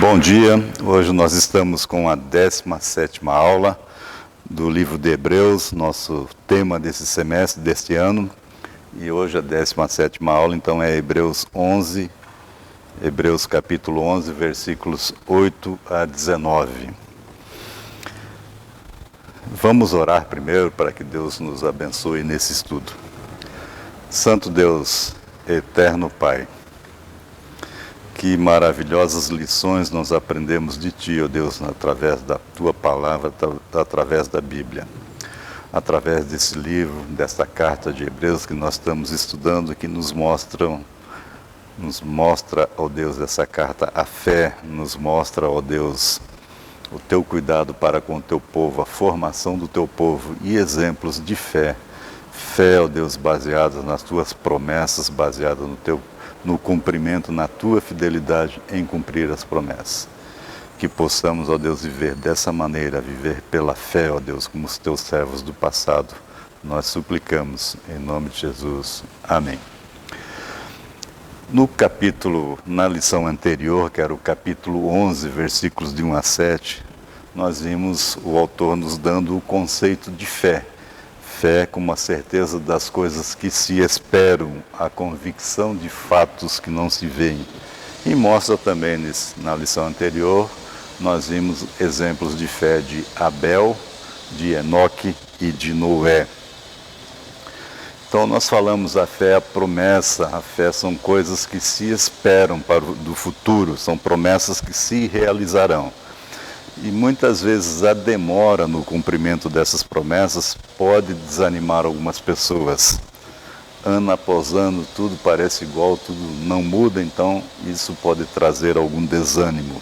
Bom dia, hoje nós estamos com a 17ª aula do livro de Hebreus, nosso tema desse semestre, deste ano, e hoje a 17ª aula, então é Hebreus capítulo 11, versículos 8 a 19. Vamos orar primeiro para que Deus nos abençoe nesse estudo. Santo Deus, eterno Pai, que maravilhosas lições nós aprendemos de Ti, ó Deus, através da Tua palavra, através da Bíblia. Através desse livro, desta carta de Hebreus que nós estamos estudando, que nos mostra, ó Deus, essa carta, a fé, nos mostra, ó Deus, o Teu cuidado para com o Teu povo, a formação do Teu povo e exemplos de fé. Fé, ó Deus, baseada nas Tuas promessas, baseada no cumprimento, na Tua fidelidade em cumprir as promessas. Que possamos, ó Deus, viver dessa maneira, viver pela fé, ó Deus, como os Teus servos do passado. Nós suplicamos, em nome de Jesus. Amém. Na lição anterior, que era o capítulo 11, versículos de 1 a 7, nós vimos o autor nos dando o conceito de fé. Fé como a certeza das coisas que se esperam, a convicção de fatos que não se veem. E mostra também, na lição anterior, nós vimos exemplos de fé de Abel, de Enoque e de Noé. Então nós falamos a fé, a promessa, a fé são coisas que se esperam do futuro, são promessas que se realizarão. E muitas vezes a demora no cumprimento dessas promessas pode desanimar algumas pessoas. Ano após ano, tudo parece igual, tudo não muda, então isso pode trazer algum desânimo.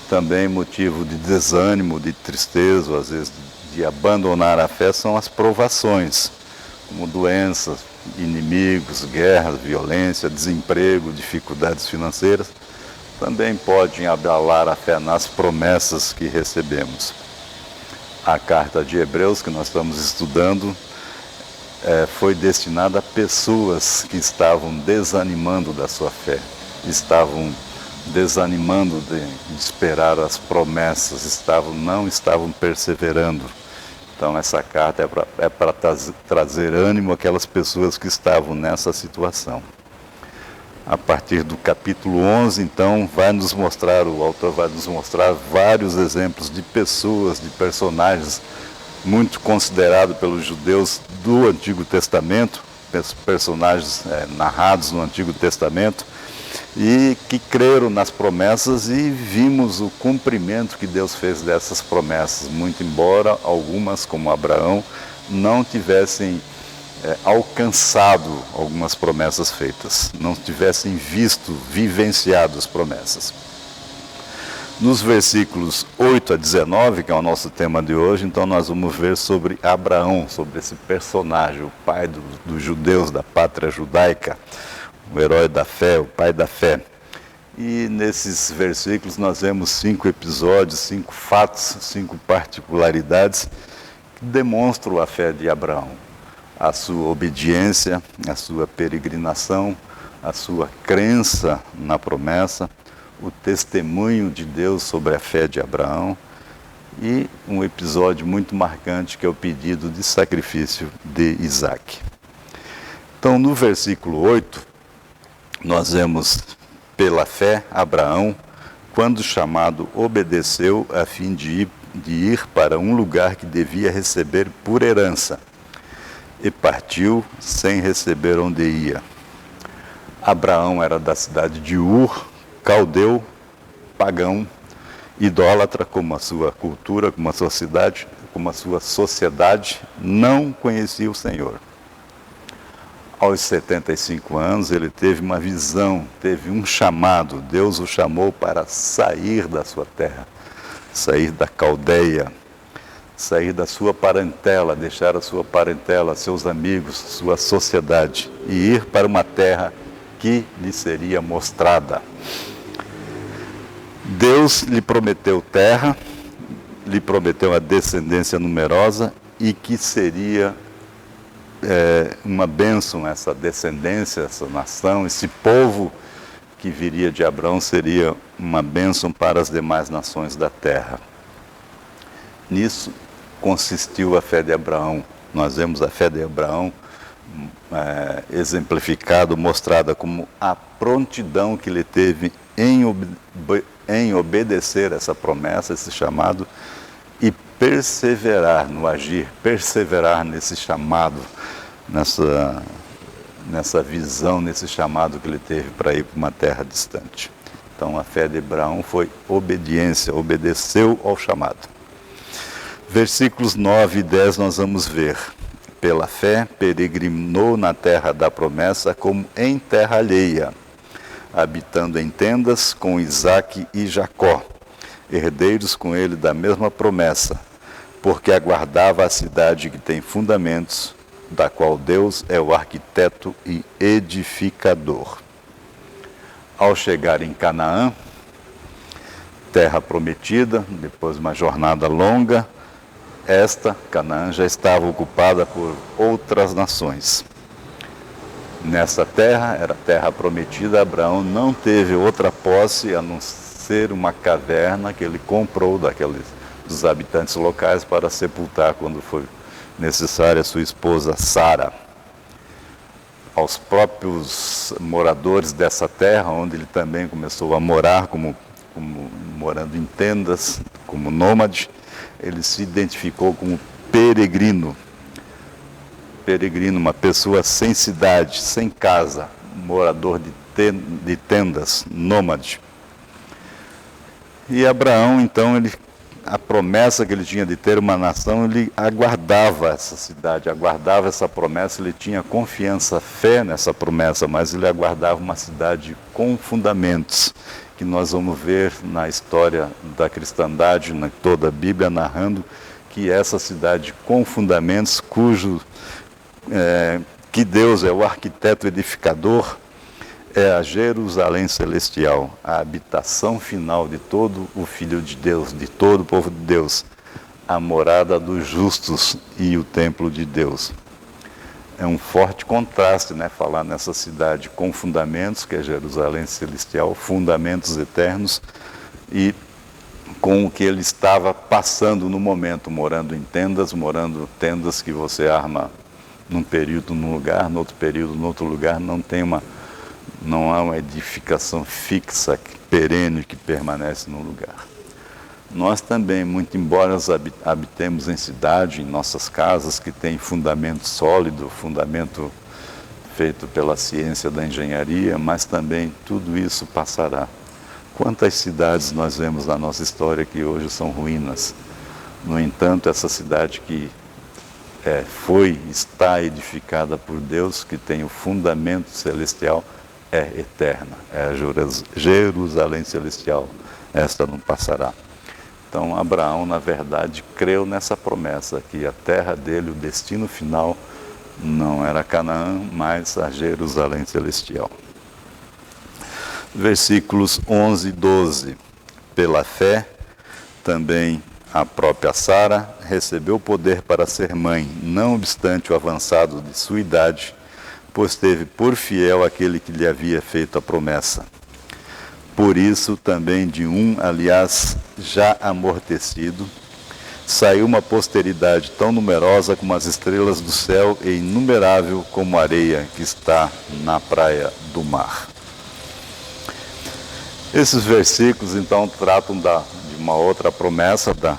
Também motivo de desânimo, de tristeza, ou às vezes de abandonar a fé, são as provações, como doenças, inimigos, guerras, violência, desemprego, dificuldades financeiras. Também podem abalar a fé nas promessas que recebemos. A carta de Hebreus, que nós estamos estudando, foi destinada a pessoas que estavam desanimando da sua fé, estavam desanimando de esperar as promessas, não estavam perseverando. Então essa carta é para trazer ânimo àquelas pessoas que estavam nessa situação. A partir do capítulo 11, então, o autor vai nos mostrar vários exemplos de pessoas, de personagens muito considerados pelos judeus do Antigo Testamento, personagens narrados no Antigo Testamento, e que creram nas promessas e vimos o cumprimento que Deus fez dessas promessas, muito embora algumas, como Abraão, não tivessem alcançado algumas promessas feitas, não tivessem vivenciado as promessas. Nos versículos 8 a 19, que é o nosso tema de hoje, então nós vamos ver sobre Abraão, sobre esse personagem, o pai dos judeus, da pátria judaica, o herói da fé, o pai da fé. E nesses versículos nós vemos 5 episódios, 5 fatos, 5 particularidades que demonstram a fé de Abraão. A sua obediência, a sua peregrinação, a sua crença na promessa, o testemunho de Deus sobre a fé de Abraão e um episódio muito marcante que é o pedido de sacrifício de Isaac. Então, no versículo 8, nós vemos, pela fé, Abraão, quando chamado, obedeceu a fim de ir para um lugar que devia receber por herança. E partiu sem receber onde ia. Abraão era da cidade de Ur, caldeu, pagão, idólatra, como a sua cultura, como a sua cidade, como a sua sociedade, não conhecia o Senhor. Aos 75 anos, ele teve uma visão, teve um chamado. Deus o chamou para sair da sua terra, sair da Caldeia, sair da sua parentela, deixar a sua parentela, seus amigos, sua sociedade e ir para uma terra que lhe seria mostrada. Deus lhe prometeu terra, lhe prometeu a descendência numerosa e que seria uma bênção essa descendência, essa nação, esse povo que viria de Abraão seria uma bênção para as demais nações da terra. Nisso consistiu a fé de Abraão. Nós vemos a fé de Abraão exemplificado, mostrada como a prontidão que ele teve em obedecer essa promessa, esse chamado, e perseverar no agir, perseverar nesse chamado, nessa visão, nesse chamado que ele teve para ir para uma terra distante. Então a fé de Abraão foi obediência, obedeceu ao chamado. Versículos 9 e 10 nós vamos ver. Pela fé, peregrinou na terra da promessa como em terra alheia, habitando em tendas com Isaque e Jacó, herdeiros com ele da mesma promessa, porque aguardava a cidade que tem fundamentos, da qual Deus é o arquiteto e edificador. Ao chegar em Canaã, terra prometida, depois de uma jornada longa, Canaã, já estava ocupada por outras nações. Nessa terra, era terra prometida, Abraão não teve outra posse a não ser uma caverna que ele comprou dos habitantes locais para sepultar quando foi necessária sua esposa Sara. Aos próprios moradores dessa terra, onde ele também começou a morar, como morando em tendas, como nômade, ele se identificou como peregrino. Peregrino, uma pessoa sem cidade, sem casa, morador de tendas, nômade. E Abraão, então, a promessa que ele tinha de ter uma nação, ele aguardava essa cidade, aguardava essa promessa, ele tinha confiança, fé nessa promessa, mas ele aguardava uma cidade com fundamentos, que nós vamos ver na história da cristandade, na toda a Bíblia, narrando que essa cidade com fundamentos, que Deus é o arquiteto edificador, é a Jerusalém celestial, a habitação final de todo o Filho de Deus, de todo o povo de Deus, a morada dos justos e o templo de Deus. É um forte contraste, falar nessa cidade com fundamentos, que é Jerusalém celestial, fundamentos eternos, e com o que ele estava passando no momento, morando tendas que você arma num período num lugar, no outro período no outro lugar, não há uma edificação fixa, perene, que permanece no lugar. Nós também, muito embora habitemos em cidade, em nossas casas, que tem fundamento sólido, fundamento feito pela ciência da engenharia, mas também tudo isso passará. Quantas cidades nós vemos na nossa história que hoje são ruínas? No entanto, essa cidade que está edificada por Deus, que tem o fundamento celestial, é eterna, é a Jerusalém celestial, esta não passará. Então Abraão, na verdade, creu nessa promessa, que a terra dele, o destino final, não era Canaã, mas a Jerusalém celestial. Versículos 11 e 12. Pela fé, também a própria Sara recebeu poder para ser mãe, não obstante o avançado de sua idade, pois teve por fiel aquele que lhe havia feito a promessa. Por isso, também de aliás, já amortecido, saiu uma posteridade tão numerosa como as estrelas do céu e inumerável como a areia que está na praia do mar. Esses versículos, então, tratam de uma outra promessa do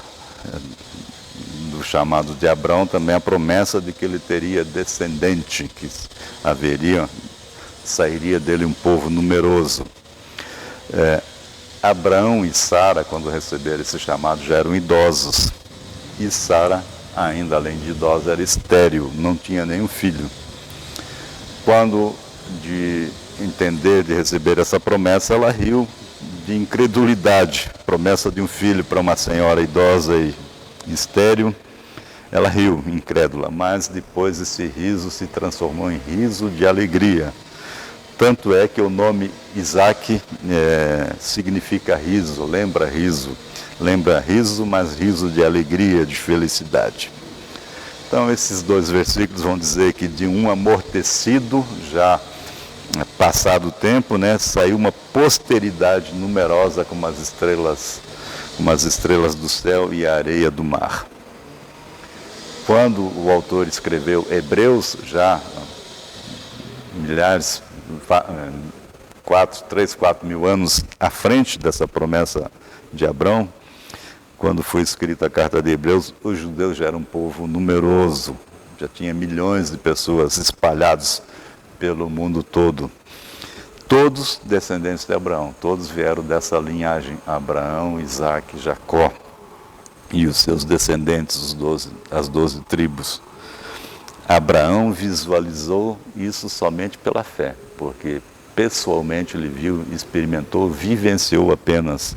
chamado de Abraão, também a promessa de que ele teria descendente, que sairia dele um povo numeroso. Abraão e Sara, quando receberam esse chamado, já eram idosos. E Sara, ainda além de idosa, era estéril, não tinha nenhum filho. Quando de receber essa promessa, ela riu de incredulidade. Promessa de um filho para uma senhora idosa e estéril, ela riu, incrédula, mas depois esse riso se transformou em riso de alegria. Tanto é que o nome Isaque significa riso, lembra riso, mas riso de alegria, de felicidade. Então esses dois versículos vão dizer que de um amortecido, já Passado o tempo, né, saiu uma posteridade numerosa como as estrelas do céu e a areia do mar. Quando o autor escreveu Hebreus, já milhares, 4 mil anos à frente dessa promessa de Abrão, quando foi escrita a carta de Hebreus, os judeus já eram um povo numeroso, já tinha milhões de pessoas espalhados pelo mundo todo. Todos descendentes de Abraão, todos vieram dessa linhagem, Abraão, Isaque, Jacó e os seus descendentes, as 12 tribos. Abraão visualizou isso somente pela fé, porque pessoalmente ele viu, experimentou, vivenciou apenas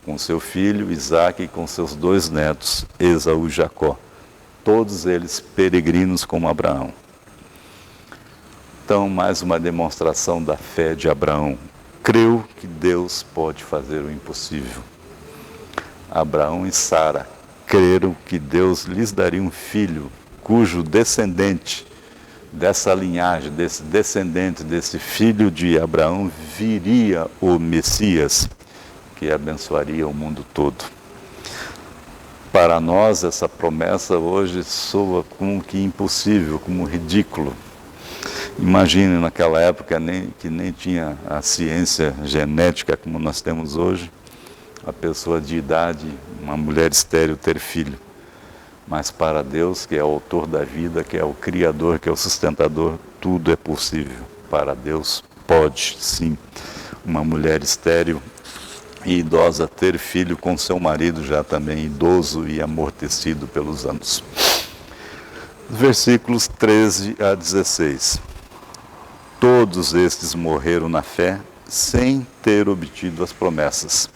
com seu filho Isaque e com seus 2 netos, Esaú e Jacó, todos eles peregrinos como Abraão. Então, mais uma demonstração da fé de Abraão. Creu que Deus pode fazer o impossível. Abraão e Sara creram que Deus lhes daria um filho, cujo descendente dessa linhagem, desse descendente, desse filho de Abraão, viria o Messias, que abençoaria o mundo todo. Para nós, essa promessa hoje soa como que impossível, como ridículo. Imagine naquela época que nem tinha a ciência genética como nós temos hoje, a pessoa de idade, uma mulher estéril ter filho. Mas para Deus, que é o autor da vida, que é o Criador, que é o sustentador, tudo é possível. Para Deus pode, sim, uma mulher estéril e idosa ter filho com seu marido já também idoso e amortecido pelos anos. Versículos 13 a 16. Todos estes morreram na fé, sem ter obtido as promessas,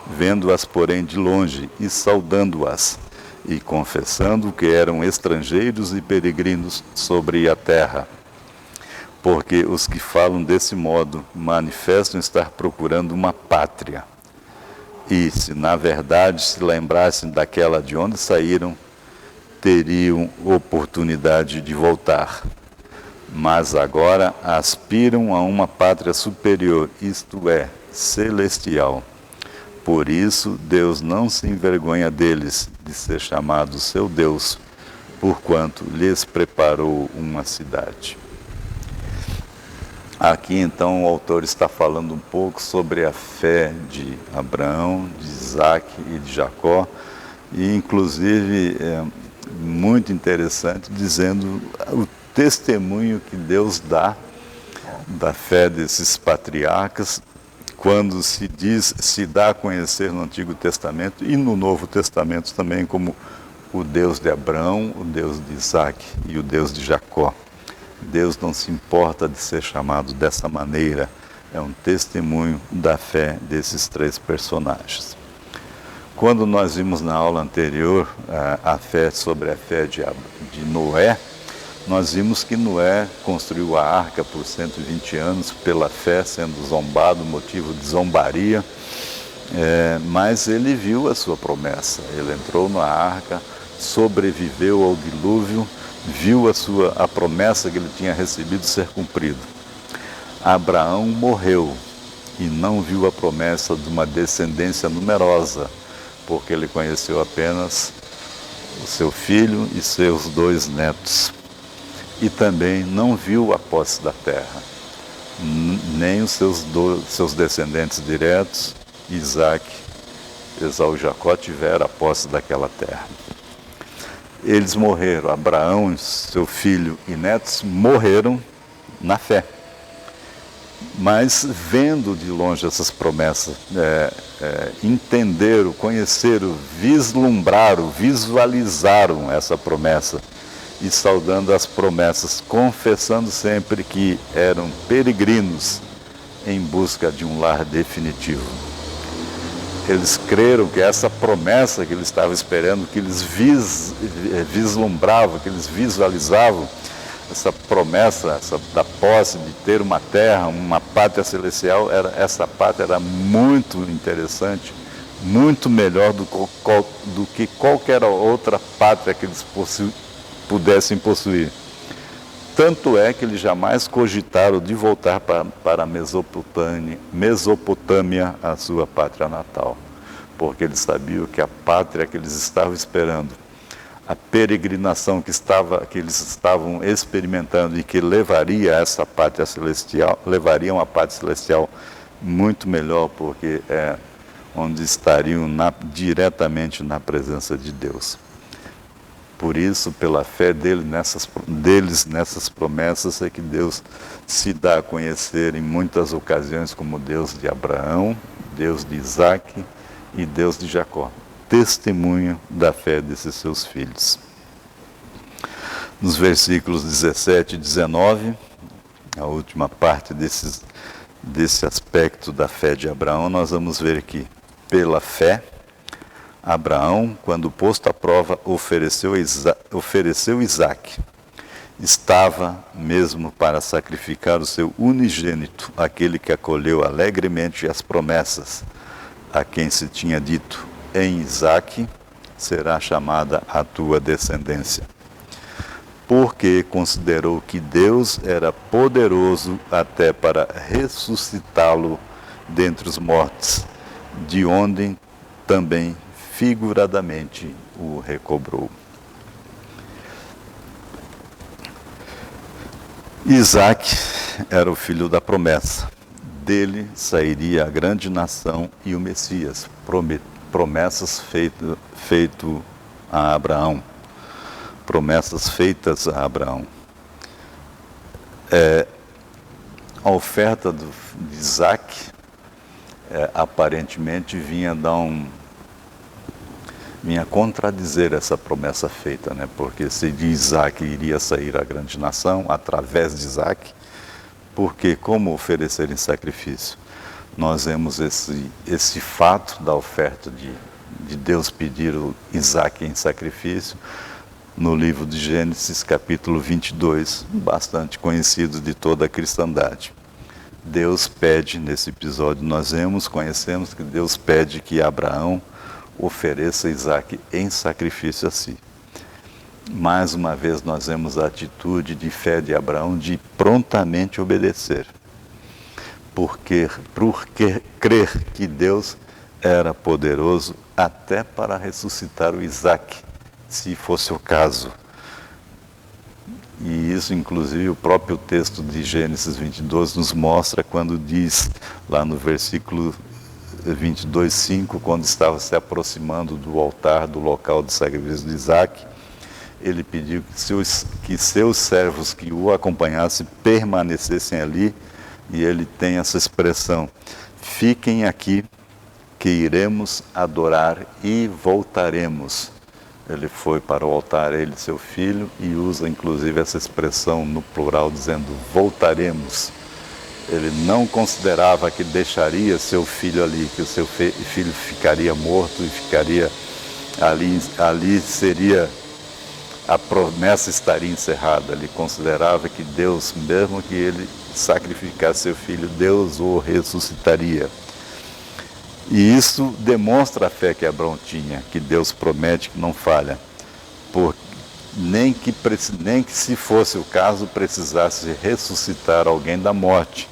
vendo-as, porém, de longe e saudando-as, e confessando que eram estrangeiros e peregrinos sobre a terra. Porque os que falam desse modo manifestam estar procurando uma pátria. E, se na verdade se lembrassem daquela de onde saíram, teriam oportunidade de voltar. Mas agora aspiram a uma pátria superior, isto é, celestial. Por isso, Deus não se envergonha deles, de ser chamado seu Deus, porquanto lhes preparou uma cidade. Aqui, então, o autor está falando um pouco sobre a fé de Abraão, de Isaque e de Jacó, e, inclusive, é muito interessante, dizendo o testemunho que Deus dá da fé desses patriarcas, quando se dá a conhecer no Antigo Testamento e no Novo Testamento também como o Deus de Abraão, o Deus de Isaque e o Deus de Jacó. Deus não se importa de ser chamado dessa maneira, é um testemunho da fé desses 3 personagens. Quando nós vimos na aula anterior a fé sobre a fé de Noé, nós vimos que Noé construiu a arca por 120 anos pela fé, sendo zombado, motivo de zombaria, mas ele viu a sua promessa. Ele entrou na arca, sobreviveu ao dilúvio, viu a promessa que ele tinha recebido ser cumprida. Abraão morreu e não viu a promessa de uma descendência numerosa, porque ele conheceu apenas o seu filho e seus 2 netos. E também não viu a posse da terra, nem os seus descendentes diretos, Isaque, Esaú e Jacó, tiveram a posse daquela terra. Eles morreram, Abraão, seu filho e netos, morreram na fé. Mas vendo de longe essas promessas, entenderam, conheceram, vislumbraram, visualizaram essa promessa, e saudando as promessas, confessando sempre que eram peregrinos em busca de um lar definitivo. Eles creram que essa promessa que eles estavam esperando, que eles vislumbravam, que eles visualizavam, essa promessa da posse de ter uma terra, uma pátria celestial, essa pátria era muito interessante, muito melhor do que qualquer outra pátria que eles pudessem possuir. Tanto é que eles jamais cogitaram de voltar para a Mesopotâmia, a sua pátria natal, porque eles sabiam que a pátria que eles estavam esperando, a peregrinação que eles estavam experimentando e que levaria a essa pátria celestial, levaria uma pátria celestial muito melhor, porque é onde estariam diretamente na presença de Deus. Por isso, pela fé deles nessas promessas, é que Deus se dá a conhecer em muitas ocasiões como Deus de Abraão, Deus de Isaac e Deus de Jacó. Testemunho da fé desses seus filhos. Nos versículos 17 e 19, a última parte desse aspecto da fé de Abraão, nós vamos ver que, pela fé, Abraão, quando posto à prova, ofereceu Isaque. Estava mesmo para sacrificar o seu unigênito, aquele que acolheu alegremente as promessas, a quem se tinha dito: em Isaque será chamada a tua descendência. Porque considerou que Deus era poderoso até para ressuscitá-lo dentre os mortos, de onde também figuradamente o recobrou. Isaque era o filho da promessa. Dele sairia a grande nação e o Messias, promessas feitas a Abraão. Promessas feitas a Abraão. A oferta de Isaque aparentemente vinha contradizer essa promessa feita, né? Porque se de Isaque iria sair a grande nação, através de Isaque, porque como oferecer em sacrifício? Nós vemos esse fato da oferta de Deus pedir o Isaque em sacrifício no livro de Gênesis, capítulo 22, bastante conhecido de toda a cristandade. Deus pede, nesse episódio conhecemos que Deus pede que Abraão ofereça Isaque em sacrifício a si. Mais uma vez nós vemos a atitude de fé de Abraão de prontamente obedecer. Por crer que Deus era poderoso até para ressuscitar o Isaque, se fosse o caso. E isso, inclusive, o próprio texto de Gênesis 22 nos mostra quando diz, lá no versículo 22:5, quando estava se aproximando do altar, do local de sacrifício de Isaque, ele pediu que seus servos que o acompanhassem permanecessem ali, e ele tem essa expressão: fiquem aqui, que iremos adorar e voltaremos. Ele foi para o altar, ele e seu filho, e usa inclusive essa expressão no plural, dizendo voltaremos. Ele não considerava que deixaria seu filho ali, que o seu filho ficaria morto e ficaria ali seria, a promessa estaria encerrada. Ele considerava que Deus, mesmo que ele sacrificasse seu filho, Deus o ressuscitaria. E isso demonstra a fé que Abraão tinha, que Deus promete que não falha. Nem que se fosse o caso, precisasse ressuscitar alguém da morte,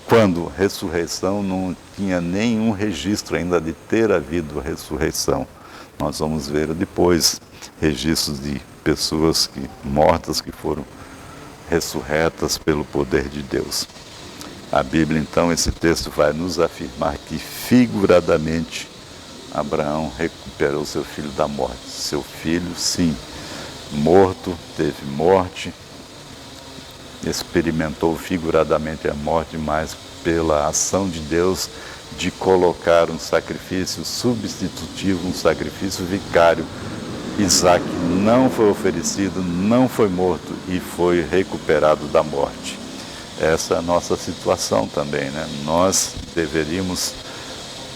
quando ressurreição não tinha nenhum registro ainda de ter havido ressurreição. Nós vamos ver depois registros de pessoas mortas que foram ressurretas pelo poder de Deus. A Bíblia, então, esse texto vai nos afirmar que, figuradamente, Abraão recuperou seu filho da morte. Seu filho, sim, morto, teve morte, experimentou figuradamente a morte, mas pela ação de Deus de colocar um sacrifício substitutivo, um sacrifício vicário, Isaque não foi oferecido, não foi morto e foi recuperado da morte. Essa é a nossa situação também, né? Nós deveríamos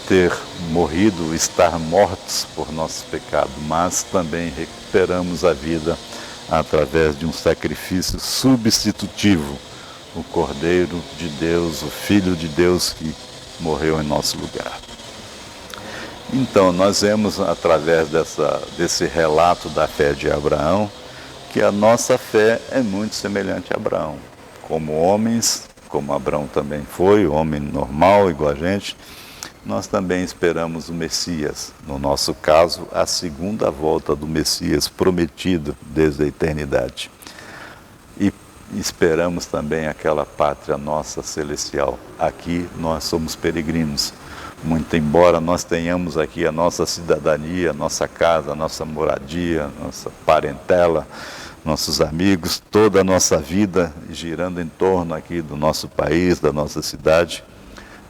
ter morrido, estar mortos por nossos pecados, mas também recuperamos a vida através de um sacrifício substitutivo, o Cordeiro de Deus, o Filho de Deus que morreu em nosso lugar. Então, nós vemos através desse relato da fé de Abraão, que a nossa fé é muito semelhante a Abraão. Como homens, como Abraão também foi, homem normal, igual a gente, nós também esperamos o Messias. No nosso caso, a segunda volta do Messias prometido desde a eternidade. E esperamos também aquela pátria nossa celestial. Aqui nós somos peregrinos. Muito embora nós tenhamos aqui a nossa cidadania, a nossa casa, a nossa moradia, nossa parentela, nossos amigos, toda a nossa vida girando em torno aqui do nosso país, da nossa cidade,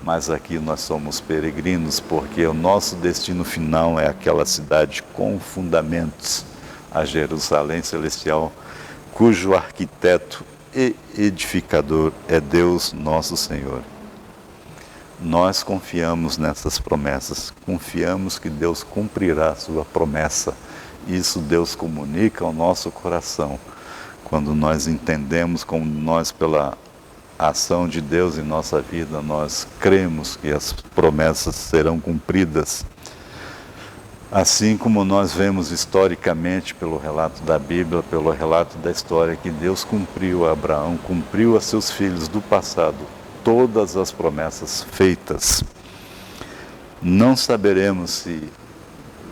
mas aqui nós somos peregrinos porque o nosso destino final é aquela cidade com fundamentos, a Jerusalém Celestial, cujo arquiteto e edificador é Deus nosso Senhor. Nós confiamos nessas promessas, confiamos que Deus cumprirá a sua promessa. Isso Deus comunica ao nosso coração. Quando nós entendemos como nós, pela ação de Deus em nossa vida, nós cremos que as promessas serão cumpridas. Assim como nós vemos historicamente pelo relato da Bíblia, pelo relato da história, que Deus cumpriu a Abraão, cumpriu a seus filhos do passado, todas as promessas feitas. Não saberemos se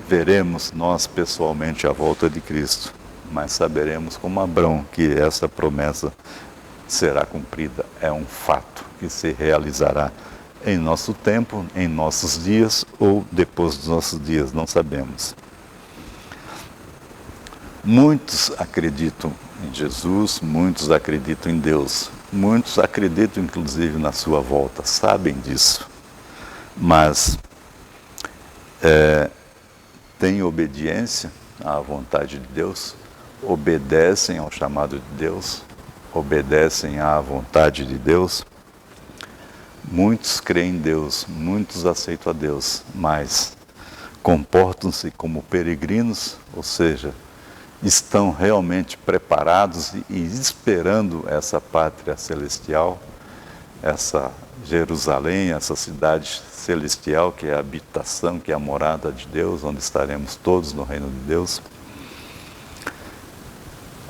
veremos nós pessoalmente a volta de Cristo, mas saberemos como Abraão que essa promessa será cumprida. É um fato que se realizará em nosso tempo, em nossos dias ou depois dos nossos dias, não sabemos. Muitos acreditam em Jesus, muitos acreditam em Deus, muitos acreditam inclusive na sua volta, sabem disso, mas têm obediência à vontade de Deus, obedecem ao chamado de Deus, obedecem à vontade de Deus. Muitos creem em Deus, muitos aceitam a Deus, mas comportam-se como peregrinos, ou seja, estão realmente preparados e esperando essa pátria celestial, essa Jerusalém, essa cidade celestial, que é a habitação, que é a morada de Deus, onde estaremos todos no reino de Deus.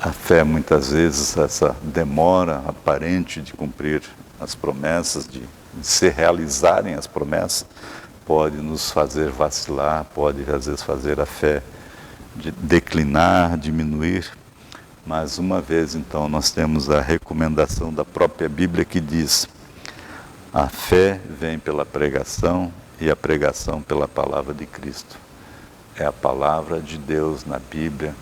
A fé, muitas vezes, essa demora aparente de cumprir as promessas, de se realizarem as promessas, pode nos fazer vacilar, pode às vezes fazer a fé de declinar, diminuir. Mas uma vez então nós temos a recomendação da própria Bíblia que diz: a fé vem pela pregação e a pregação pela palavra de Cristo. É a palavra de Deus na Bíblia,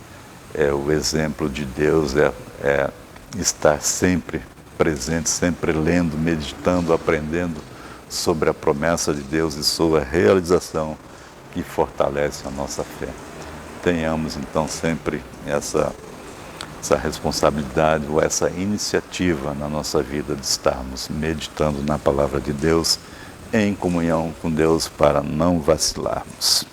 é o exemplo de Deus, é estar sempre presente, sempre lendo, meditando, aprendendo sobre a promessa de Deus e sua realização, que fortalece a nossa fé. Tenhamos então sempre essa responsabilidade ou essa iniciativa na nossa vida de estarmos meditando na palavra de Deus, em comunhão com Deus, para não vacilarmos.